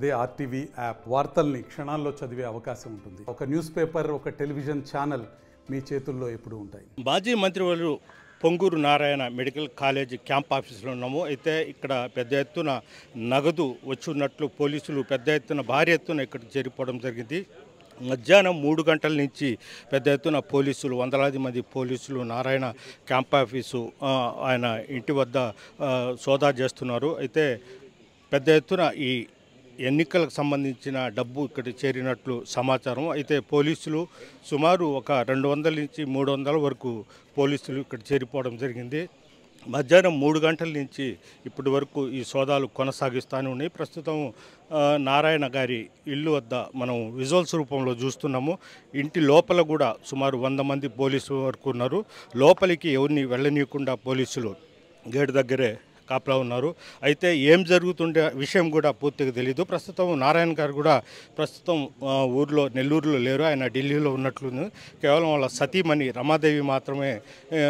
అదే RTV app వార్తల్ని క్షణాల్లో చదివే అవకాశం ఉంటుంది. ఒక న్యూస్ పేపర్, ఒక టెలివిజన్ ఛానల్ మీ చేతుల్లో ఎప్పుడూ ఉంటాయి. మాజీ మంత్రివర్యులు Ponguru Narayana medical college camp ఆఫీసులో ఉన్నాము. అయితే ఇక్కడ పెద్ద ఎత్తున నగదు వచ్చున్నట్లు పోలీసులు పెద్ద ఎత్తున భారీ ఎత్తున ఇక్కడ చేరిపోవడం జరిగింది. మధ్యాహ్నం 3 గంటల నుంచి పెద్ద ఎత్తున పోలీసులు, వందలాది మంది పోలీసులు నారాయణ క్యాంప్ ఆఫీసు ఆయన ఇంటి వద్ద సోదా చేస్తున్నారు. అయితే పెద్ద ఎత్తున ఈ ఎన్నికలకు సంబంధించిన డబ్బు ఇక్కడ చేరినట్లు సమాచారం. అయితే పోలీసులు సుమారు ఒక 200 నుంచి 300 వరకు పోలీసులు ఇక్కడ చేరిపోవడం జరిగింది. మధ్యాహ్నం 3 గంటల నుంచి ఇప్పటి వరకు ఈ సోదాలు కొనసాగిస్తూనే ఉన్నాయి. ప్రస్తుతం నారాయణ గారి ఇల్లు వద్ద మనం విజువల్స్ రూపంలో చూస్తున్నాము. ఇంటి లోపల కూడా సుమారు 100 మంది పోలీసులు వరకు ఉన్నారు. లోపలికి ఎవరిని వెళ్ళనీయకుండా పోలీసులు గేటు దగ్గరే కాపలా ఉన్నారు. అయితే ఏం జరుగుతుండే విషయం కూడా పూర్తిగా తెలీదు. ప్రస్తుతం నారాయణ గారు కూడా ప్రస్తుతం ఊర్లో నెల్లూరులో లేరు, ఆయన ఢిల్లీలో ఉన్నట్లు. కేవలం వాళ్ళ సతీమణి రమాదేవి మాత్రమే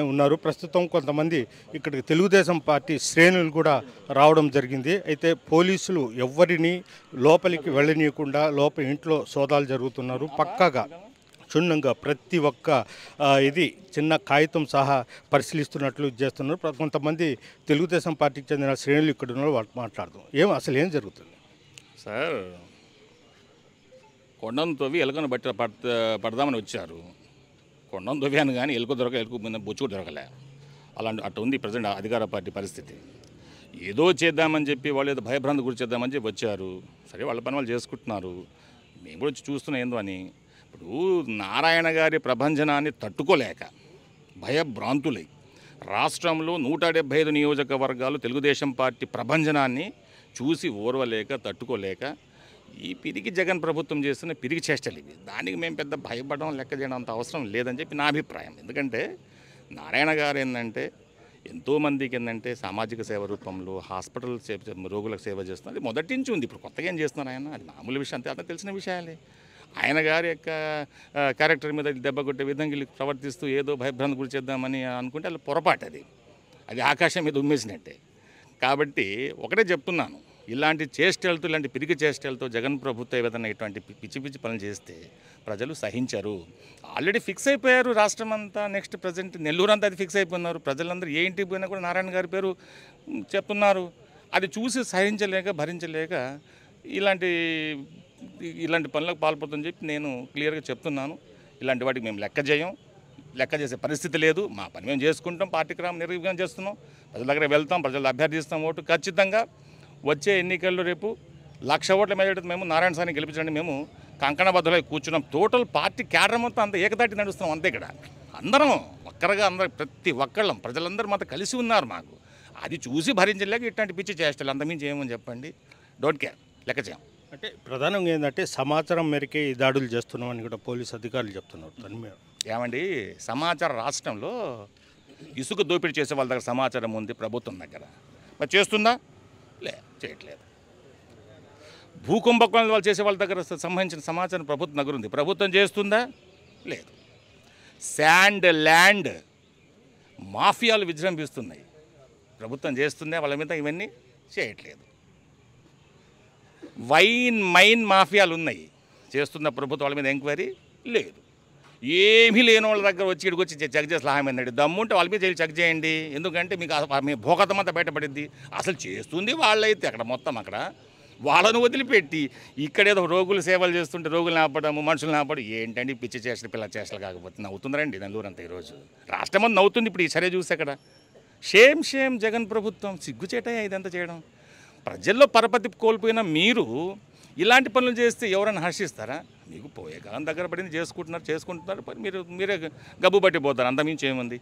ఉన్నారు. ప్రస్తుతం కొంతమంది ఇక్కడికి తెలుగుదేశం పార్టీ శ్రేణులు కూడా రావడం జరిగింది. అయితే పోలీసులు ఎవరిని లోపలికి వెళ్ళనీయకుండా ఇంట్లో సోదాలు జరుగుతున్నారు. పక్కాగా క్షుణ్ణంగా ప్రతి ఒక్క ఇది చిన్న కాగితం సహా పరిశీలిస్తున్నట్లు చేస్తున్నారు. కొంతమంది తెలుగుదేశం పార్టీకి చెందిన శ్రేణులు ఇక్కడ ఉన్నారు, వాళ్ళు మాట్లాడదాం. అసలు ఏం జరుగుతుంది సార్? కొండను తవ్వి ఎలుకను పడదామని వచ్చారు. కొండను తవ్వాను కానీ ఎలుక బొచ్చు కూడా దొరకలే. అటు ఉంది ప్రజెంట్ అధికార పార్టీ పరిస్థితి. ఏదో చేద్దామని చెప్పి వాళ్ళు ఏదో భయభ్రాంతి గురి చేద్దామని చెప్పి వచ్చారు. సరే, వాళ్ళ పని వాళ్ళు చేసుకుంటున్నారు. మేము కూడా వచ్చి చూస్తున్నాం ఏందో అని. ఇప్పుడు నారాయణ గారి ప్రభంజనాన్ని తట్టుకోలేక భయభ్రాంతులై రాష్ట్రంలో 175 నియోజకవర్గాలు తెలుగుదేశం పార్టీ ప్రభంజనాన్ని చూసి ఓర్వలేక తట్టుకోలేక ఈ పిరికి జగన్ ప్రభుత్వం చేస్తున్న పిరికి చేష్టలు ఇవి. దానికి మేము పెద్ద భయపడడం లెక్క చేయడం అంత అవసరం లేదని చెప్పి నా అభిప్రాయం. ఎందుకంటే నారాయణ గారు ఏంటంటే ఎంతోమందికి సామాజిక సేవ రూపంలో హాస్పిటల్ రోగులకు సేవ చేస్తున్నారు. అది మొదటి నుంచి ఉంది. ఇప్పుడు కొత్తగా ఏం చేస్తున్నారు ఆయన? అది మామూలు విషయం, అంతే తెలిసిన విషయాలే. ఆయన గారి యొక్క క్యారెక్టర్ మీద దెబ్బ కొట్టే విధంగా ప్రవర్తిస్తూ ఏదో భయభ్రాంతి గురి చేద్దామని అనుకుంటే అది పొరపాటు. అది ఆకాశం మీద ఉమ్మేసినట్టే. కాబట్టి ఒకటే చెప్తున్నాను, ఇలాంటి చేష్టలతో, ఇలాంటి పిరికి చేష్టలతో జగన్ ప్రభుత్వం ఏదైనా ఇటువంటి పిచ్చి పిచ్చి పనులు చేస్తే ప్రజలు సహించరు. ఆల్రెడీ ఫిక్స్ అయిపోయారు రాష్ట్రం అంతా. నెక్స్ట్ ప్రజెంట్ నెల్లూరు అంతా అది ఫిక్స్ అయిపోయినారు. ప్రజలందరూ ఏ ఇంటికి పోయినా కూడా నారాయణ గారి పేరు చెప్తున్నారు. అది చూసి సహించలేక భరించలేక ఇలాంటి పనులకు పాల్పడుతుందని చెప్పి నేను క్లియర్గా చెప్తున్నాను. ఇలాంటి వాటికి మేము లెక్క చేసే పరిస్థితి లేదు. మా పని మేము చేసుకుంటాం, పార్టీక్రమం నిర్వహణ చేస్తున్నాం, ప్రజల దగ్గర వెళ్తాం, ప్రజలు అభ్యర్థిస్తాం ఓటు. ఖచ్చితంగా వచ్చే ఎన్నికల్లో రేపు 1,00,000 ఓట్ల మెజారిటీ మేము నారాయణ సార్ని గెలిపించండి. మేము కంకణబద్ధులై కూర్చున్నాం. టోటల్ పార్టీ క్యాడర్ మొత్తం అంత ఏకతాటి నడుస్తున్నాం. అంతే ఇక్కడ అందరం ఒక్కరుగా ప్రతి ఒక్కళ్ళం ప్రజలందరూ మాతో కలిసి ఉన్నారు. మాకు అది చూసి భరించలేక ఇట్లాంటి పిచ్చి చేష్టలు అంతమించి ఏమని చెప్పండి. డోంట్ కేర్, లెక్క చేయం. అంటే ప్రధానంగా ఏంటంటే సమాచారం మేరకే ఈ దాడులు చేస్తున్నామని కూడా పోలీసు అధికారులు చెప్తున్నారు. దాని మీద ఏమండి, సమాచార రాష్ట్రంలో ఇసుక దోపిడీ చేసే వాళ్ళ దగ్గర సమాచారం ఉంది ప్రభుత్వం దగ్గర. మరి చేస్తుందా? చేయట్లేదు. భూకుంభకోణాలు వాళ్ళు చేసే వాళ్ళ దగ్గర సంబంధించిన సమాచారం ప్రభుత్వం దగ్గర ఉంది. ప్రభుత్వం చేస్తుందా? లేదు. శాండ్ ల్యాండ్ మాఫియాలు విజృంభిస్తున్నాయి. ప్రభుత్వం చేస్తుందా? వాళ్ళ మీద ఇవన్నీ చేయట్లేదు. మైన్ మాఫియాలు ఉన్నాయి, చేస్తున్న ప్రభుత్వం వాళ్ళ మీద ఎంక్వైరీ లేదు. ఏమీ లేని వాళ్ళ దగ్గర వచ్చి ఇక్కడికి వచ్చి చెక్ చేసి లాహమైందండి. దమ్ముంటే వాళ్ళ మీద చెక్ చేయండి. ఎందుకంటే మీకు మీ భోగతం అంతా బయటపడింది. అసలు చేస్తుంది వాళ్ళైతే అక్కడ వాళ్ళను వదిలిపెట్టి ఇక్కడేదో రోగులు సేవలు చేస్తుంటే రోగులు ఆపడము, మనుషులు ఆపడం ఏంటండి పిచ్చి చేష్టలు, పిల్ల చేష్టలు. కాకపోతే నవ్వుతుందండి నెల్లూరు అంతా. ఈరోజు రాష్ట్రం అంతా నవ్వుతుంది. ఇప్పుడు ఈ సరే చూసి అక్కడ షేమ్ జగన్ ప్రభుత్వం. సిగ్గుచేటయ్యా ఇదంతా చేయడం. ప్రజల్లో పరపతి కోల్పోయిన మీరు ఇలాంటి పనులు చేస్తే ఎవరైనా హర్షిస్తారా? మీకు పోయే కాలం దగ్గర పడింది, చేసుకుంటున్నారు. మీరే గబ్బు పట్టిపోతారు. అంతమించి ఏముంది?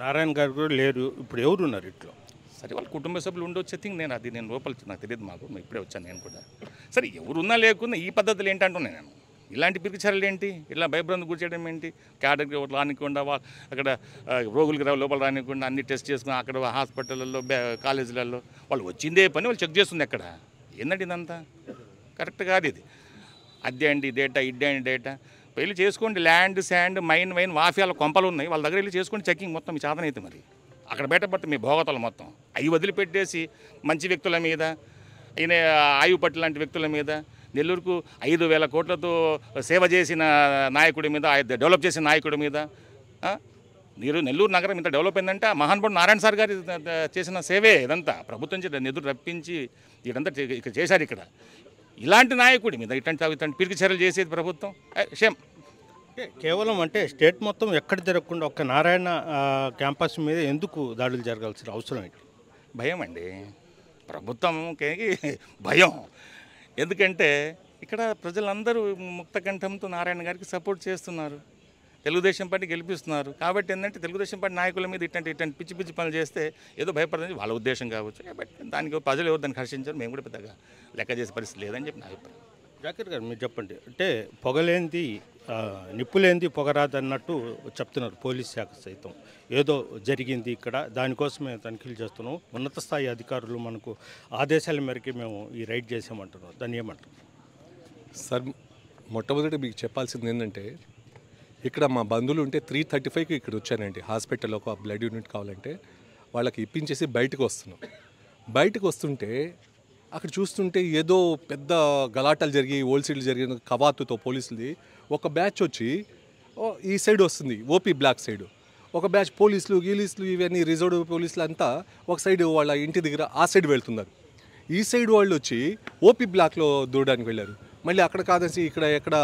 నారాయణ గారు కూడా లేరు. ఇప్పుడు ఎవరు ఉన్నారు ఇంట్లో? సరే, వాళ్ళ కుటుంబ సభ్యులు ఉండొచ్చే థింగ్. నేను లోపల నాకు తెలియదు. మాకు ఇప్పుడే వచ్చాను నేను కూడా. సరే, ఎవరున్నా లేకున్నా ఈ పద్ధతులు ఏంటంటున్నాను నేను. ఇలాంటి పిరికిచర్యలు ఏంటి? ఇలా భయభ్రాంతి గురి చేయడం ఏంటి? క్యాడర్కి రానికుండా అక్కడ రోగులకి లోపల రానికుండా అన్ని టెస్ట్ చేసుకుని అక్కడ హాస్పిటల్లో కాలేజీలలో వాళ్ళు వచ్చిందే పని వాళ్ళు చెక్ చేస్తుంది. ఎక్కడ ఏంటంటే ఇదంతా కరెక్ట్ కాదు. ఇది అద్దెండి డేటా, ఇడ్డండి డేటా. వెళ్ళి చేసుకోండి. ల్యాండ్, శాండ్, మైన్ మాఫియాల కొంపలు ఉన్నాయి. వాళ్ళ దగ్గర వెళ్ళి చేసుకోండి చెకింగ్ మొత్తం. మీ చాదనైతే మరి అక్కడ బయటపడితే మీ భోగతలు మొత్తం అవి వదిలిపెట్టేసి మంచి వ్యక్తుల మీద ఈయన ఆయువు పట్ల లాంటి వ్యక్తుల మీద, నెల్లూరుకు 5,000 కోట్లతో సేవ చేసిన నాయకుడి మీద, డెవలప్ చేసిన నాయకుడి మీద, నెల్లూరు నగరం ఇంత డెవలప్ అయిందంటే మహానుభావుడు నారాయణ సార్ గారి చేసిన సేవే ఇదంతా. ప్రభుత్వం నిధులు రప్పించి ఇదంతా ఇక్కడ చేశారు. ఇక్కడ ఇలాంటి నాయకుడి మీద ఇట్లాంటి పిరికి చర్యలు చేసేది ప్రభుత్వం షేమ్. కేవలం అంటే స్టేట్ మొత్తం ఎక్కడ జరగకుండా ఒక్క నారాయణ క్యాంపస్ మీద ఎందుకు దాడులు జరగాల్సిన అవసరం ఏంటి? భయం అండి, ప్రభుత్వంకి భయం. ఎందుకంటే ఇక్కడ ప్రజలందరూ ముక్త కంఠంతో నారాయణ గారికి సపోర్ట్ చేస్తున్నారు, తెలుగుదేశం పార్టీ గెలిపిస్తున్నారు. కాబట్టి ఏంటంటే తెలుగుదేశం పార్టీ నాయకుల మీద ఇట్లాంటి పిచ్చి పిచ్చి పనులు చేస్తే ఏదో భయపడదని వాళ్ళ ఉద్దేశం కావచ్చు. కాబట్టి దానికి ప్రజలు ఎవరు దాన్ని హర్షించారు, మేము కూడా పెద్దగా లెక్క చేసే పరిస్థితి లేదని చెప్పి నా అభిప్రాయం. జాకర్ గారు మీరు చెప్పండి. అంటే పొగలేంది నిప్పులేంది పొగరాదు అన్నట్టు చెప్తున్నారు పోలీస్ శాఖ సైతం. ఏదో జరిగింది ఇక్కడ, దానికోసమే తనిఖీలు చేస్తున్నాం, ఉన్నత స్థాయి అధికారులు మనకు ఆదేశాల మేరకు మేము ఈ రైడ్ చేసామంటున్నాం. దాన్ని ఏమంటారు సార్? మొట్టమొదటి మీకు చెప్పాల్సింది ఏంటంటే, ఇక్కడ మా బంధువులు ఉంటే 3:35కి ఇక్కడ వచ్చానండి. హాస్పిటల్లో ఒక బ్లడ్ యూనిట్ కావాలంటే వాళ్ళకి ఇప్పించేసి బయటకు వస్తున్నాం. బయటకు వస్తుంటే అక్కడ చూస్తుంటే ఏదో పెద్ద గలాటాలు జరిగి ఓల్సీడ్లు జరిగిన కవాతుతో పోలీసులది ఒక బ్యాచ్ వచ్చి ఈ సైడ్ వస్తుంది, ఓపీ బ్లాక్ సైడ్. ఒక బ్యాచ్ పోలీసులు గీలీసులు ఇవన్నీ రిజర్వ్ పోలీసులు అంతా ఒక సైడ్ వాళ్ళ ఇంటి దగ్గర ఆ సైడ్ వెళ్తున్నారు. ఈ సైడ్ వాళ్ళు వచ్చి ఓపీ బ్లాక్లో దూడడానికి వెళ్ళారు. మళ్ళీ అక్కడ కాదని ఇక్కడ ఎక్కడ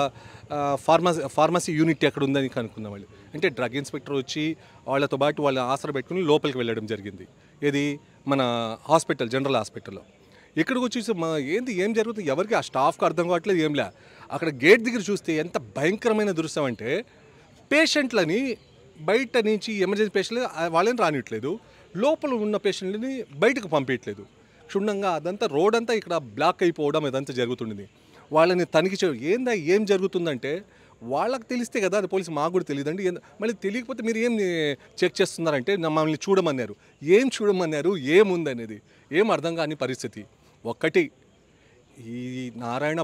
ఫార్మసీ యూనిట్ ఎక్కడ ఉందని కనుక్కున్నాం వాళ్ళు. అంటే డ్రగ్ ఇన్స్పెక్టర్ వచ్చి వాళ్ళతో పాటు వాళ్ళ ఆసరా పెట్టుకుని లోపలికి వెళ్ళడం జరిగింది. ఇది మన హాస్పిటల్, జనరల్ హాస్పిటల్లో. ఇక్కడికి వచ్చేసి ఏం జరుగుతుంది ఎవరికి ఆ స్టాఫ్కి అర్థం కావట్లేదు, ఏం లే. అక్కడ గేట్ దగ్గర చూస్తే ఎంత భయంకరమైన దృశ్యం అంటే, పేషెంట్లని బయట నుంచి ఎమర్జెన్సీ పేషెంట్లు వాళ్ళని రానిట్లేదు, లోపల ఉన్న పేషెంట్లని బయటకు పంపించట్లేదు. క్షుణ్ణంగా అదంతా రోడ్ అంతా ఇక్కడ బ్లాక్ అయిపోవడం ఇదంతా జరుగుతుండేది. వాళ్ళని తనిఖీ ఏం జరుగుతుందంటే వాళ్ళకి తెలిస్తే కదా, అది పోలీసు మాకు కూడా తెలియదండి. మళ్ళీ తెలియకపోతే మీరు ఏం చెక్ చేస్తున్నారంటే మమ్మల్ని చూడమన్నారు. ఏం చూడమన్నారు, ఏముందనేది ఏం అర్థం కాని పరిస్థితి. ఒక్కటి, ఈ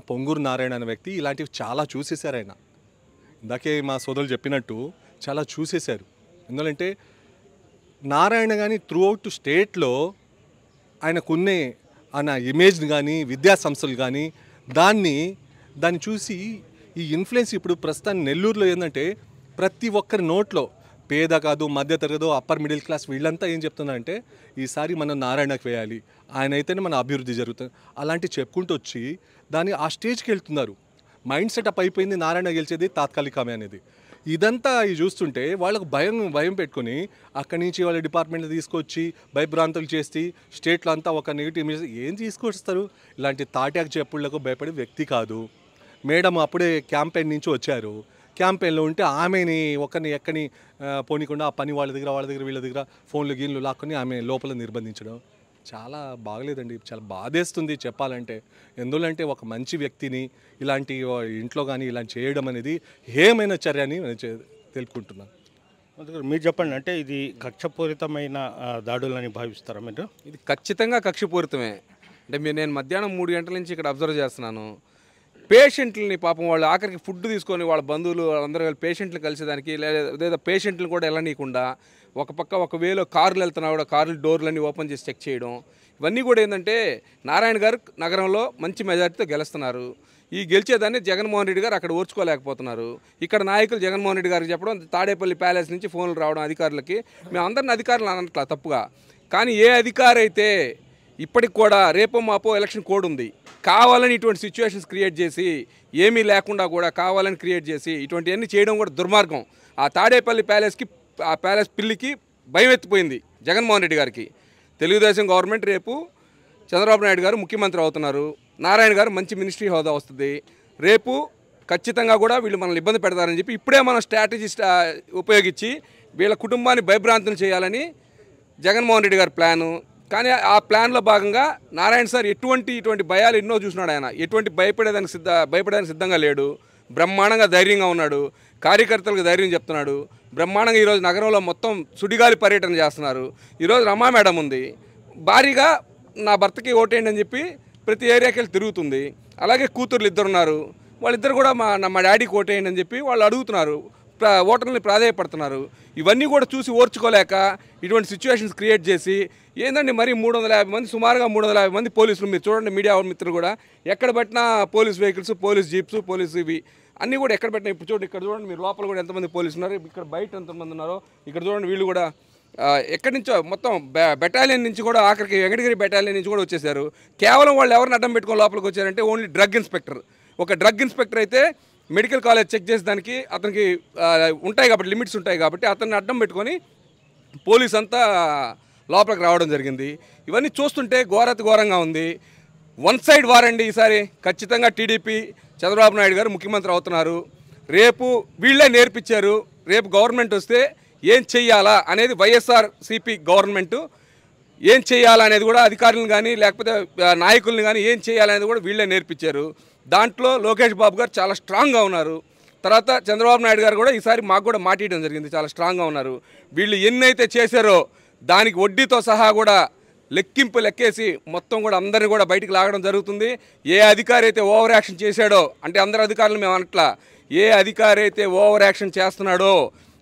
పొంగూరు నారాయణ అనే వ్యక్తి ఇలాంటివి చాలా చూసేశారు. ఆయన ఇందాకే మా సోదరులు చెప్పినట్టు చాలా చూసేశారు. ఎందుకంటే నారాయణ కానీ త్రూ అవుట్ స్టేట్లో ఆయనకున్నే ఆయన ఇమేజ్ని కానీ విద్యా సంస్థలు కానీ దాన్ని చూసి ఈ ఇన్ఫ్లుయెన్స్ ఇప్పుడు ప్రస్తుతాన్ని నెల్లూరులో ఏంటంటే ప్రతి ఒక్కరి నోట్లో, పేద కాదు మధ్య తరగతి అప్పర్ మిడిల్ క్లాస్ వీళ్ళంతా ఏం చెప్తున్నారంటే ఈసారి మనం నారాయణకు వేయాలి, ఆయన అయితేనే మన అభివృద్ధి జరుగుతుంది అలాంటివి చెప్పుకుంటూ వచ్చి దాన్ని ఆ స్టేజ్కి వెళ్తున్నారు. మైండ్ సెటప్ అయిపోయింది, నారాయణ గెలిచేది తాత్కాలికమే అనేది. ఇదంతా చూస్తుంటే వాళ్ళకు భయం పెట్టుకొని అక్కడి నుంచి వాళ్ళ డిపార్ట్మెంట్ తీసుకొచ్చి భయభ్రాంతులు చేసి స్టేట్లో అంతా ఒక నెగిటివ్ ఇమేజ్ ఏం తీసుకొస్తారు. ఇలాంటి తాటాకు చెప్పుళ్లకు భయపడే వ్యక్తి కాదు. మేడం అప్పుడే క్యాంపెయిన్ నుంచి వచ్చారు. క్యాంపెయిన్లో ఉంటే ఆమెని ఒకరిని ఎక్కని పోనీకుండా ఆ పని వాళ్ళ దగ్గర వీళ్ళ దగ్గర ఫోన్లు గీన్లు లాక్కొని ఆమె లోపల నిర్బంధించడం చాలా బాగలేదండి. చాలా బాధేస్తుంది చెప్పాలంటే. ఎందుకంటే ఒక మంచి వ్యక్తిని ఇలాంటి ఇంట్లో కానీ ఇలాంటి చేయడం అనేది హేమైన చర్య అని తెలుపుకుంటున్నాను. మీరు చెప్పండి, అంటే ఇది కక్షపూరితమైన దాడులని భావిస్తారా మీరు? ఇది ఖచ్చితంగా కక్షపూరితమే. అంటే నేను మధ్యాహ్నం 3 గంటల నుంచి ఇక్కడ అబ్జర్వ్ చేస్తున్నాను. పేషెంట్లని పాపం వాళ్ళు ఆఖరికి ఫుడ్ తీసుకొని వాళ్ళ బంధువులు వాళ్ళందరూ పేషెంట్లు కలిసేదానికి లేదా పేషెంట్లను కూడా వెళ్ళనీయకుండా ఒక పక్క ఒక వేలో కార్లు వెళ్తున్నా కూడా కార్లు డోర్లన్నీ ఓపెన్ చేసి చెక్ చేయడం, ఇవన్నీ కూడా ఏంటంటే నారాయణ గారు నగరంలో మంచి మెజార్టీతో గెలుస్తున్నారు. ఈ గెలిచేదాన్ని జగన్మోహన్ రెడ్డి గారు అక్కడ ఓర్చుకోలేకపోతున్నారు. ఇక్కడ నాయకులు జగన్మోహన్ రెడ్డి గారికి చెప్పడం, తాడేపల్లి ప్యాలెస్ నుంచి ఫోన్లు రావడం అధికారులకి, మేము అందరిని అధికారులు అనట్లా తప్పుగా. కానీ ఏ అధికారి అయితే ఇప్పటికి కూడా రేపో మాపో ఎలక్షన్ కోడ్ ఉంది, కావాలని ఇటువంటి సిచ్యువేషన్స్ క్రియేట్ చేసి ఏమీ లేకుండా కూడా కావాలని క్రియేట్ చేసి ఇటువంటివన్నీ చేయడం కూడా దుర్మార్గం. ఆ తాడేపల్లి ప్యాలెస్కి, ఆ ప్యాలెస్ పిల్లికి భయం ఎత్తిపోయింది జగన్మోహన్ రెడ్డి గారికి. తెలుగుదేశం గవర్నమెంట్ రేపు చంద్రబాబు నాయుడు గారు ముఖ్యమంత్రి అవుతున్నారు, నారాయణ గారు మంచి మినిస్ట్రీ హోదా వస్తుంది, రేపు ఖచ్చితంగా కూడా వీళ్ళు మనల్ని ఇబ్బంది పెడతారని చెప్పి ఇప్పుడే మనం స్ట్రాటజీ ఉపయోగించి వీళ్ళ కుటుంబాన్ని భయభ్రాంతులు చేయాలని జగన్మోహన్ రెడ్డి గారి ప్లాను. కానీ ఆ ప్లాన్లో భాగంగా నారాయణ సార్ ఇటువంటి భయాలు ఎన్నో చూసినాడు. ఆయన ఎటువంటి భయపడడానికి సిద్ధంగా లేడు. బ్రహ్మాండంగా ధైర్యంగా ఉన్నాడు, కార్యకర్తలకు ధైర్యం చెప్తున్నాడు. బ్రహ్మాండంగా ఈరోజు నగరంలో మొత్తం సుడిగాలి పర్యటన చేస్తున్నారు. ఈరోజు రమా మేడం ఉంది, భారీగా నా భర్తకి ఓటేయండి అని చెప్పి ప్రతి ఏరియాకి వెళ్ళి తిరుగుతుంది. అలాగే కూతుర్లు 2 ఉన్నారు, వాళ్ళిద్దరు కూడా మా డాడీకి ఓటేయండి అని చెప్పి వాళ్ళు అడుగుతున్నారు. ఓటర్లని ప్రాధాయపడుతున్నారు. ఇవన్నీ కూడా చూసి ఓర్చుకోలేక ఇటువంటి సిచ్యువేషన్స్ క్రియేట్ చేసి ఏందండి మరి 350 మంది, సుమారుగా 350 మంది పోలీసులు, మీరు చూడండి మీడియా మిత్రులు కూడా, ఎక్కడ పెట్టినా police vehicles, police jeeps, police ఇవి అన్నీ కూడా ఎక్కడ పెట్టినా. ఇప్పుడు చూడండి, ఇక్కడ చూడండి మీరు, లోపల కూడా ఎంతమంది పోలీసులు ఉన్నారు, ఇక్కడ బయట ఎంతమంది ఉన్నారో ఇక్కడ చూడండి. వీళ్ళు కూడా ఎక్కడి నుంచో మొత్తం బెటాలియన్ నుంచి కూడా, ఆఖరికి వెంకటగిరి బెటాలియన్ నుంచి కూడా వచ్చేసారు. కేవలం వాళ్ళు ఎవరిని అడ్డం పెట్టుకొని లోపలికి వచ్చారంటే ఓన్లీ డ్రగ్ ఇన్స్పెక్టర్. ఒక డ్రగ్ ఇన్స్పెక్టర్ అయితే మెడికల్ కాలేజ్ చెక్ చేసేదానికి అతనికి ఉంటాయి కాబట్టి, లిమిట్స్ ఉంటాయి కాబట్టి అతన్ని అడ్డం పెట్టుకొని పోలీస్ అంతా లోపలికి రావడం జరిగింది. ఇవన్నీ చూస్తుంటే ఘోరంగా ఉంది. వన్ సైడ్ వారండి ఈసారి. ఖచ్చితంగా టీడీపీ, చంద్రబాబు నాయుడు గారు ముఖ్యమంత్రి అవుతున్నారు. రేపు వీళ్ళే నేర్పించారు. రేపు గవర్నమెంట్ వస్తే ఏం చెయ్యాలా అనేది, వైఎస్ఆర్సీపీ గవర్నమెంటు ఏం చేయాలా అనేది కూడా అధికారులను కానీ లేకపోతే నాయకుల్ని కానీ ఏం చేయాలనేది కూడా వీళ్ళే నేర్పించారు. దాంట్లో లోకేష్ బాబు గారు చాలా స్ట్రాంగ్గా ఉన్నారు. తర్వాత చంద్రబాబు నాయుడు గారు కూడా ఈసారి మాకు కూడా మాట్లాడడం జరిగింది, చాలా స్ట్రాంగ్గా ఉన్నారు. వీళ్ళు ఎన్నైతే చేశారో దానికి వడ్డీతో సహా కూడా లెక్కేసి మొత్తం కూడా అందరినీ కూడా బయటికి లాగడం జరుగుతుంది. ఏ అధికారి అయితే ఓవర్ యాక్షన్ చేశాడో, అంటే అందరు అధికారులు మేము అనట్లా, ఏ అధికారి అయితే ఓవర్ యాక్షన్ చేస్తున్నాడో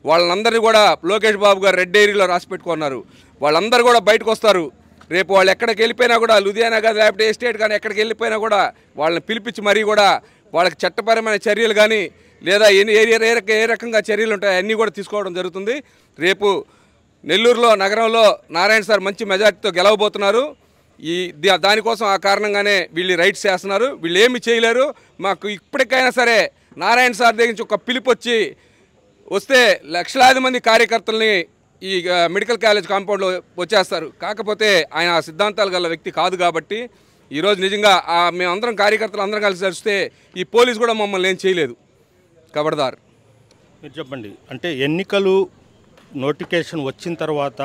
వాళ్ళందరినీ కూడా లోకేష్ బాబు గారు రెడ్ డైరీలో రాసి పెట్టుకున్నారు. వాళ్ళందరూ కూడా బయటకు వస్తారు. రేపు వాళ్ళు ఎక్కడికి వెళ్ళిపోయినా కూడా, లుధియానా కానీ లేకపోతే ఎస్టేట్ కానీ ఎక్కడికి వెళ్ళిపోయినా కూడా వాళ్ళని పిలిపించి మరీ కూడా వాళ్ళకి చట్టపరమైన చర్యలు కానీ లేదా ఏ రకంగా చర్యలు ఉంటాయో అన్నీ కూడా తీసుకోవడం జరుగుతుంది. రేపు నెల్లూరులో నగరంలో నారాయణ సార్ మంచి మెజార్టీతో గెలవబోతున్నారు. దానికోసం ఆ కారణంగానే వీళ్ళు రైట్స్ చేస్తున్నారు. వీళ్ళు ఏమి చేయలేరు. మాకు ఇప్పటికైనా సరే నారాయణ సార్ దగ్గర నుంచి ఒక పిలుపు వస్తే లక్షలాది మంది కార్యకర్తల్ని ఈ మెడికల్ కాలేజ్ కాంపౌండ్లో వచ్చేస్తారు. కాకపోతే ఆయన సిద్ధాంతాలు గల వ్యక్తి కాదు కాబట్టి ఈరోజు నిజంగా మేమందరం కార్యకర్తలు అందరం కలిసి వస్తే ఈ పోలీసు కూడా మమ్మల్ని ఏం చేయలేదు. ఖబర్దార్. మీరు చెప్పండి, అంటే ఎన్నికలు నోటిఫికేషన్ వచ్చిన తర్వాత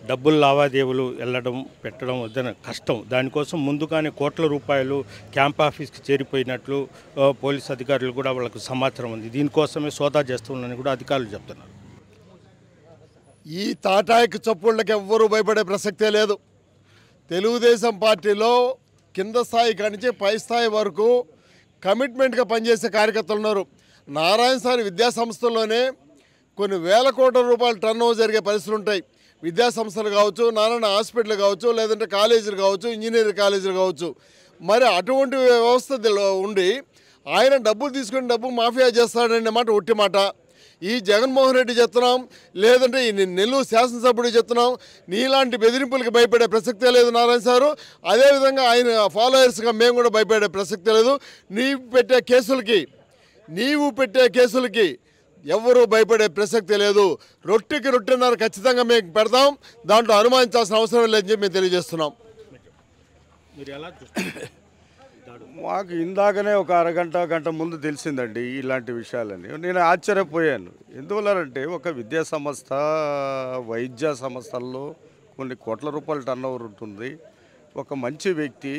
డబ్బులు లావాదేవీలు వెళ్ళడం పెట్టడం వద్దన కష్టం. దానికోసం ముందుగానే కోట్ల రూపాయలు క్యాంప్ ఆఫీస్కి చేరిపోయినట్లు పోలీస్ అధికారులు కూడా వాళ్ళకు సమాచారం ఉంది. దీనికోసమే సోదా చేస్తున్నారని కూడా అధికారులు చెప్తున్నారు. ఈ తాటాయికి చప్పుళ్ళకి ఎవ్వరూ భయపడే ప్రసక్తే లేదు. తెలుగుదేశం పార్టీలో కింద స్థాయి కానించి పై స్థాయి వరకు కమిట్మెంట్గా పనిచేసే కార్యకర్తలు ఉన్నారు. నారాయణ సార్ విద్యా సంస్థల్లోనే కొన్ని వేల కోట్ల రూపాయలు టర్న్ ఓవర్ జరిగే పరిస్థితులు ఉంటాయి. విద్యా సంస్థలు కావచ్చు, నారాయణ హాస్పిటల్ కావచ్చు, లేదంటే కాలేజీలు కావచ్చు, ఇంజనీరింగ్ కాలేజీలు కావచ్చు. మరి అటువంటి వ్యవస్థలో ఉండి ఆయన డబ్బులు తీసుకుని డబ్బు మాఫియా చేస్తాడనే మాట ఒట్టి మాట. ఈ జగన్మోహన్ రెడ్డి చెప్తున్నాం, లేదంటే ఈ నెల్లూరు శాసనసభ్యుడు చెప్తున్నాం, నీలాంటి బెదిరింపులకి భయపడే ప్రసక్తే లేదు నారాయణ సారు. అదేవిధంగా ఆయన ఫాలోయర్స్గా మేము కూడా భయపడే ప్రసక్తే లేదు. నీవు పెట్టే కేసులకి ఎవరు భయపడే ప్రసక్తి లేదు. రొట్టెకి రొట్టెన్నర ఖచ్చితంగా మేము పెడతాం. దాంట్లో అనుమానించాల్సిన అవసరం లేదని చెప్పి మేము తెలియజేస్తున్నాం. మాకు ఇందాకనే ఒక గంట ముందు తెలిసిందండి ఇలాంటి విషయాలని. నేను ఆశ్చర్యపోయాను. ఎందువల్లంటే ఒక విద్యా సంస్థ, వైద్య సంస్థల్లో కొన్ని కోట్ల రూపాయల టర్న్ ఓవర్ ఉంటుంది. ఒక మంచి వ్యక్తి,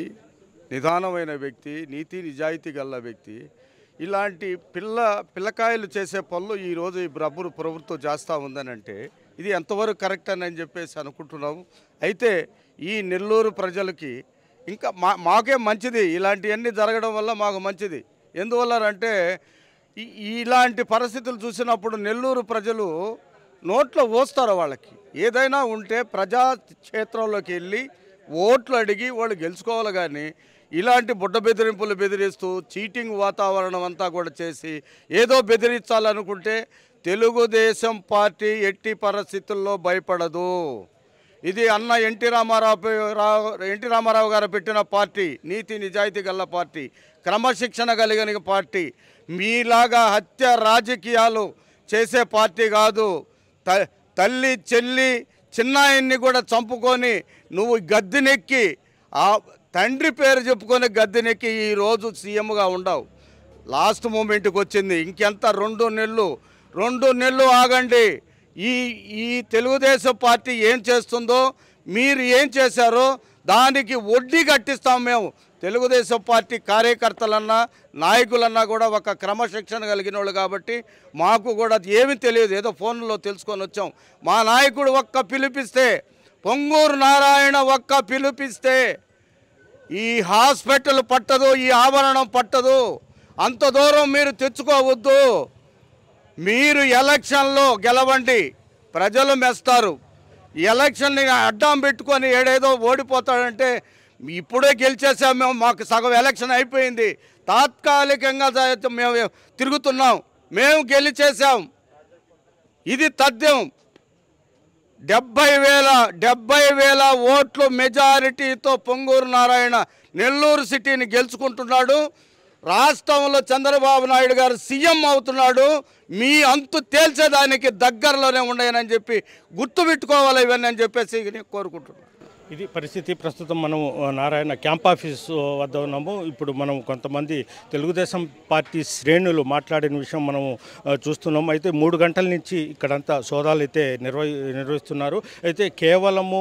నిదానమైన వ్యక్తి, నీతి నిజాయితీ గల వ్యక్తి ఇలాంటి పిల్లకాయలు చేసే పనులు ఈరోజు ఈ ప్రభుత్వం చేస్తూ ఉందనంటే ఇది ఎంతవరకు కరెక్ట్ అని చెప్పేసి అనుకుంటున్నాము. అయితే ఈ నెల్లూరు ప్రజలకి ఇంకా మాకే మంచిది, ఇలాంటివన్నీ జరగడం వల్ల మాకు మంచిది. ఎందువల్లంటే ఇలాంటి పరిస్థితులు చూసినప్పుడు నెల్లూరు ప్రజలు నోట్లో పోస్తారు. వాళ్ళకి ఏదైనా ఉంటే ప్రజాక్షేత్రంలోకి వెళ్ళి ఓట్లు అడిగి వాళ్ళు గెలుచుకోవాలి. కానీ ఇలాంటి బుడ్డ బెదిరింపులు బెదిరిస్తూ చీటింగ్ వాతావరణం అంతా కూడా చేసి ఏదో బెదిరించాలనుకుంటే తెలుగుదేశం పార్టీ ఎట్టి పరిస్థితుల్లో భయపడదు. ఇది అన్న ఎన్టీ రామారావు గారు పెట్టిన పార్టీ, నీతి నిజాయితీ గల పార్టీ, క్రమశిక్షణ కలిగిన పార్టీ. మీలాగా హత్య రాజకీయాలు చేసే పార్టీ కాదు. తల్లి చెల్లి చిన్నాయన్ని కూడా చంపుకొని నువ్వు గద్దెనెక్కి ఆ తండ్రి పేరు చెప్పుకొని గద్దెనెక్కి ఈరోజు సీఎంగా ఉండవు. లాస్ట్ మూమెంట్కి వచ్చింది. ఇంకెంత 2 నెలలు ఆగండి. ఈ తెలుగుదేశం పార్టీ ఏం చేస్తుందో, మీరు ఏం చేశారో దానికి వడ్డీ కట్టిస్తాం మేము. తెలుగుదేశం పార్టీ కార్యకర్తలన్నా నాయకులన్నా కూడా ఒక క్రమశిక్షణ కలిగిన వాళ్ళు కాబట్టి మాకు కూడా ఏమీ తెలియదు, ఏదో ఫోన్లో తెలుసుకొని వచ్చాం. మా నాయకుడు ఒక్క పిలిపిస్తే, పొంగూరు నారాయణ ఒక్క పిలిపిస్తే ఈ హాస్పిటల్ పట్టదు, ఈ ఆభరణం పట్టదు. అంత దూరం మీరు తెచ్చుకోవద్దు. మీరు ఎలక్షన్లో గెలవండి, ప్రజలు మెస్తారు. ఎలక్షన్ని అడ్డం పెట్టుకొని ఏడేదో ఓడిపోతాడంటే ఇప్పుడే గెలిచేసాం మేము, మాకు సగం ఎలక్షన్ అయిపోయింది, తాత్కాలికంగా మేము తిరుగుతున్నాం, మేము గెలిచేసాం. ఇది తథ్యం. 70,000 ఓట్లు మెజారిటీతో పొంగూరు నారాయణ నెల్లూరు సిటీని గెలుచుకుంటున్నాడు. రాష్ట్రంలో చంద్రబాబు నాయుడు గారు సీఎం అవుతున్నాడు. మీ అంతు తేల్చేదానికి దగ్గరలోనే ఉన్నాయని చెప్పి గుర్తుపెట్టుకోవాలి ఇవన్నీ అని చెప్పేసి కోరుకుంటున్నాను. ఇది పరిస్థితి. ప్రస్తుతం మనం నారాయణ క్యాంప్ ఆఫీస్ వద్ద ఉన్నాము. ఇప్పుడు మనం కొంతమంది తెలుగుదేశం పార్టీ శ్రేణులు మాట్లాడిన విషయం మనము చూస్తున్నాము. అయితే 3 గంటల నుంచి ఇక్కడంతా సోదాలు అయితే నిర్వహిస్తున్నారు. అయితే కేవలము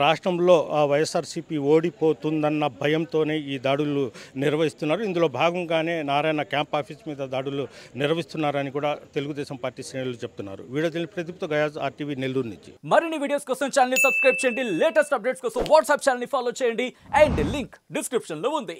రాష్ట్రంలో వైఎస్ఆర్సీపీ ఓడిపోతుందన్న భయంతోనే ఈ దాడులు నిర్వహిస్తున్నారు. ఇందులో భాగంగానే నారాయణ క్యాంప్ ఆఫీస్ మీద దాడులు నిర్వహిస్తున్నారని కూడా తెలుగుదేశం పార్టీ శ్రేణులు చెప్తున్నారు. వీడియో ప్రదీప్తో గయాజ్, RTV నెల్లూరు నుంచి. మరిన్ని వీడియోస్ కోసం ఛానల్ ని సబ్స్క్రైబ్ చేయండి. లేటెస్ట్ అప్డేట్స్ కోసం వాట్సాప్ ఛానల్ ని ఫాలో చేయండి. అండ్ లింక్ డిస్క్రిప్షన్ లో ఉంది.